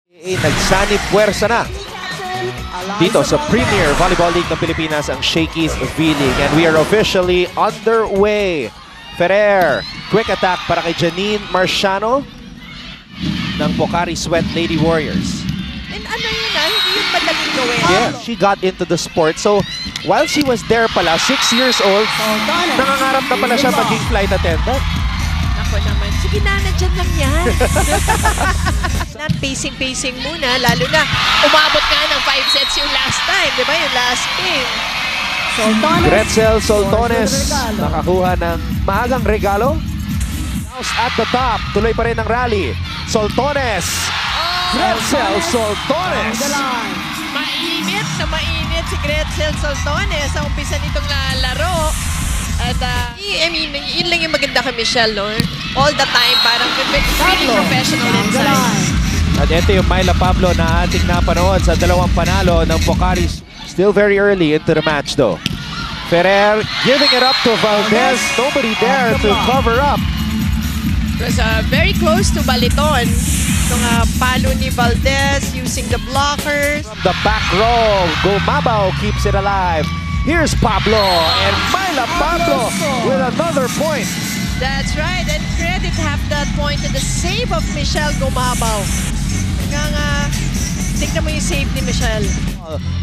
Nagsanib puwersa na dito sa Premier Volleyball League ng Pilipinas ang Shakey's V-League, and we are officially underway. Ferrer, quick attack para kay Janine Marciano ng Pocari Sweat Lady Warriors. And ano yun hindi yun madaling gawin. Yeah, she got into the sport. So, while she was there pala, 6 years old, nangangarap na pala siya maging flight attendant. Ako naman, sige na, nandyan lang yan. Pacing muna, lalo na umabot nga ng 5 sets yung last time, di ba? Yung last game. Gretzel Soltones nakakuha ng maagang regalo. At the top, tuloy pa rin ang rally. Soltones! Gretzel Soltones! Mainit si Gretzel Soltones sa umpisa nitong laro. At I mean, yun lang yung maganda kay Michelle, no? All the time, parang really professional inside. At ito yung Myla Pablo na ating napanood sa dalawang panalo ng Pocari. Still very early into the match though. Ferrer giving it up to Valdez. Nobody there to cover up. It was very close to Baliton. Itong palo ni Valdez using the blockers. From the back row, Gumabaw keeps it alive. Here's Pablo, and Myla Pablo with another point. That's right, and credit have that point to the save of Michelle Gumabaw. Tignan mo yung save ni Michelle.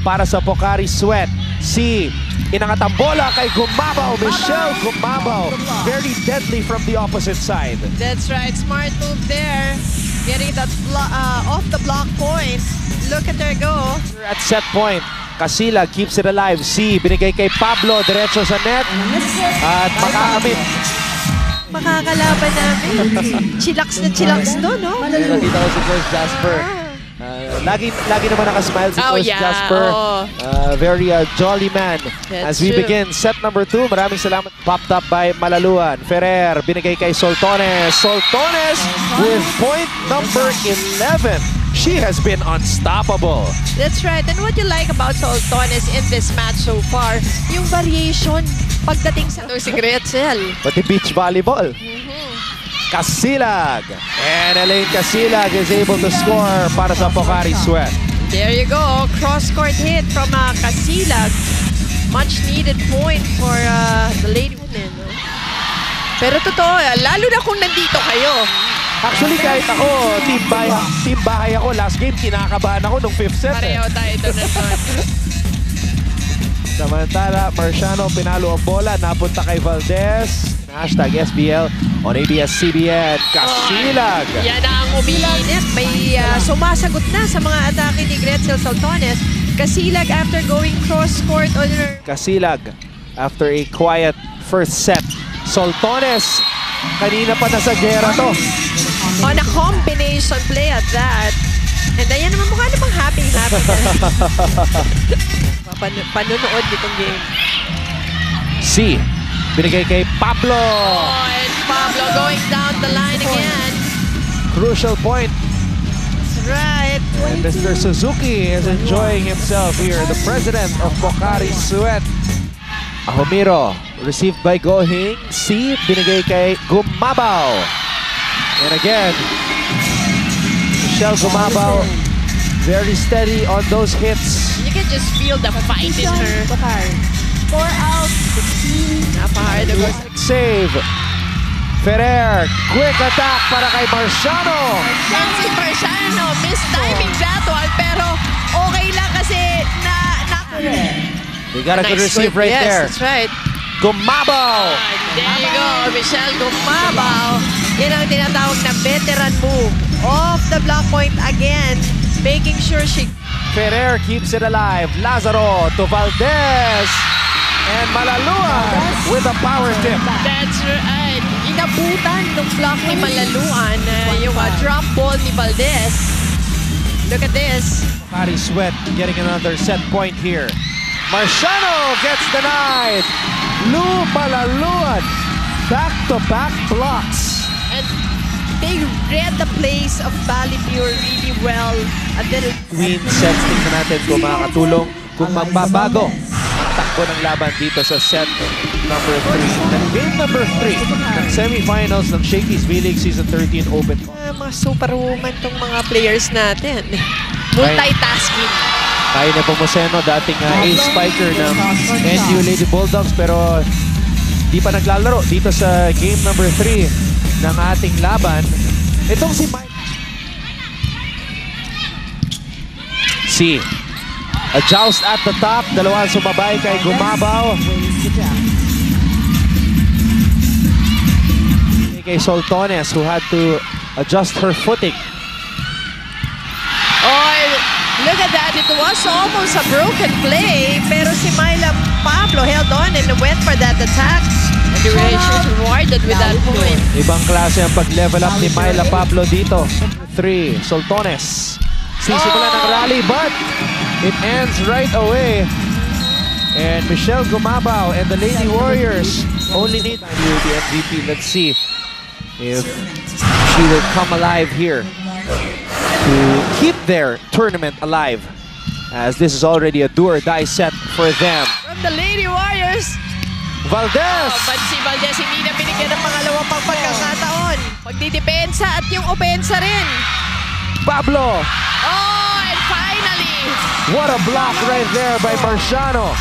Para sa Pocari Sweat, si inangatambola kay Gumabaw, Michelle Gumabaw. Very deadly from the opposite side. That's right, smart move there. Getting that off the block point. Look at her go. At set point, Casila keeps it alive. Si binigay kay Pablo, diretso sa net. At makakamit. Makakalaban namin. Chillax na chillax doon, no? Nandito ko si Coach Jasper. Lagi naman nakasmile si Coach Jasper. Very jolly man. As we begin set number 2, maraming salamat. Popped up by Malaluan. Ferrer, binigay kay Soltones. Soltones with point number 11. She has been unstoppable. That's right. And what you like about Soltones in this match so far, yung variation pagdating sa si Gretzel. Pati beach volleyball. Casilag. And Elaine Casilag is able to score para sa Pocari Sweat. There you go. Cross-court hit from Casilag. Much needed point for the lady women. Pero totoo, lalo na kung nandito kayo. Actually, kahit ako, team bahay ako. Last game, kinakabahan ako nung 5th set. Pareho tayo doon. Samantala, Marciano pinalo ang bola. Napunta kay Valdez. Hashtag SBL on ABS-CBN. Casilag. Yan ang umiinit. May sumasagot na sa mga atake ni Gretzel Soltones. Casilag after going cross-court on her. Casilag after a quiet first set. Soltones, kanina pa nasa gera to. On a combination play at that. And ayan naman, mukha namang happy na. Panunood nitong game. Si binigay kay Pablo. And Pablo going down the line again. Crucial point. That's right. And Mr. Suzuki is enjoying himself here. The president of Pocari Sweat. Ahomiro received by Gohing. Si binigay kay Gumabaw. And again, Michelle Gumabaw very steady on those hits. You can just feel the fight in her. 4 out, 16. Napahard ako. Save. Ferrer, quick attack para kay Marciano. And si Marciano, mistiming that one, pero okay lang kasi We got a good receive right yes, there. That's right. Gumabaw. There you go, Michelle Gumabaw. Yan ang tinatawag na veteran move. Off the block point again, making sure she... Ferrer keeps it alive. Lazaro to Valdez. And Malaluan with a power tip. That's right. Inabutan ng block ni Malaluan yung drop ball ni Valdez. Look at this. Pocari Sweat getting another set point here. Marciano gets denied. Lou Malaluan back-to-back blocks. And they read the plays of Ballypure really well. Between sets, tingnan natin kung makakatulong, kung magbabago ang takbo ng laban dito sa set number 3. Game number 3 ng semifinals ng Shakey's V-League Season 13 Open. Mga superwoman tong mga players natin. Multitasking. Kaya na Pomoseno, dating ace spiker ng NU Lady Bulldogs, pero di pa naglalaro dito sa game number 3 ng ating laban. Itong si Mike. A joust at the top. Dalawang sumabay kay Gumabaw. Kay Soltones, who had to adjust her footing. Oh, look at that. It was almost a broken play, pero si Myla Pablo held on and went for that attack. And she was rewarded with that point. Ibang klase ang pag-level up ni Myla Pablo dito. 3, Soltones. Sisimula ng rally, but it ends right away. And Michelle Gumabaw and the Lady Warriors only need the MVP. Let's see if she will come alive here to keep their tournament alive, as this is already a do-or-die set for them. From the Lady Warriors, Valdez! but si Valdez hindi na binigyan ng pangalawang pagkakataon. Pagdidepensa at yung opensa rin. Pablo! Oh, and finally! What a block right there by Marciano.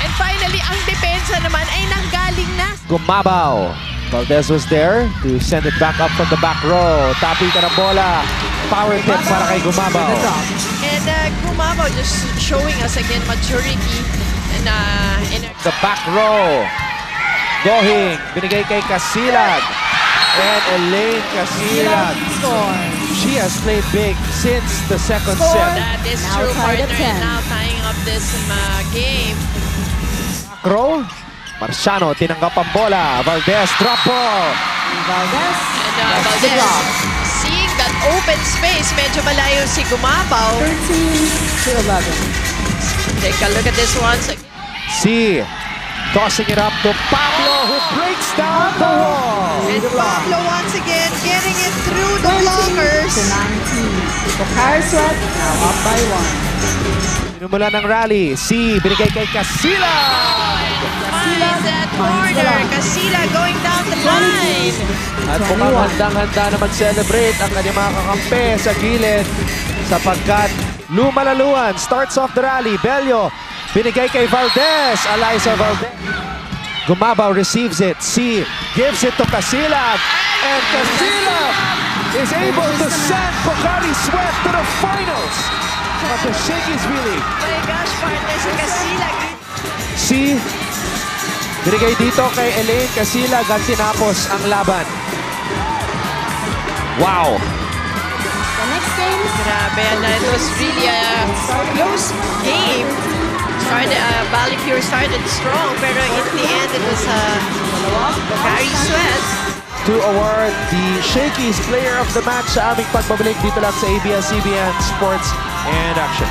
And finally, ang depensa naman ay nanggaling na. Gumabaw. Valdez was there to send it back up from the back row. Tapi ka ng bola. Power tip para kay Gumabaw. And Gumabaw just showing us again maturity and in The back row. Gohing. Binigay kay Casilag. And Elaine Casilag. She has played big since the second set. That is true, partner. And now tying up this game. Back row. Marciano, tinanggap ang bola. Valdez, drop ball. And Valdez, seeing that open space, medyo malayo si Gumabaw. 13-11. Take a look at this once again. Tossing it up to Pablo, who breaks down the wall. And Pablo once again getting it through the blockers. 19. Pocari Sweat now up by 1. Sinumula ng rally. Binigay kay Casila. Finds that corner. Casila going down the line. At mukhang handang-handa na mag-celebrate ang kanyang mga kakampi sa gilid, sapagkat lumalaluan. Starts off the rally. Bello. Binigay kay Valdez. Eliza Valdez. Gumabaw receives it. Gives it to Casilag. And Casilag is able to send Pocari Sweat to the finals of the Shakey's V-League. Oh my gosh, partner, si Casilag. Binigay dito kay Elaine Casilag at tinapos ang laban. Wow! The next game. Grabe, and it was really a close game. Balicure started strong, pero in the end, it was Pocari Sweat. To award the Shakey's Player of the Match sa aming pagbabalik dito lang sa ABS-CBN Sports and Action.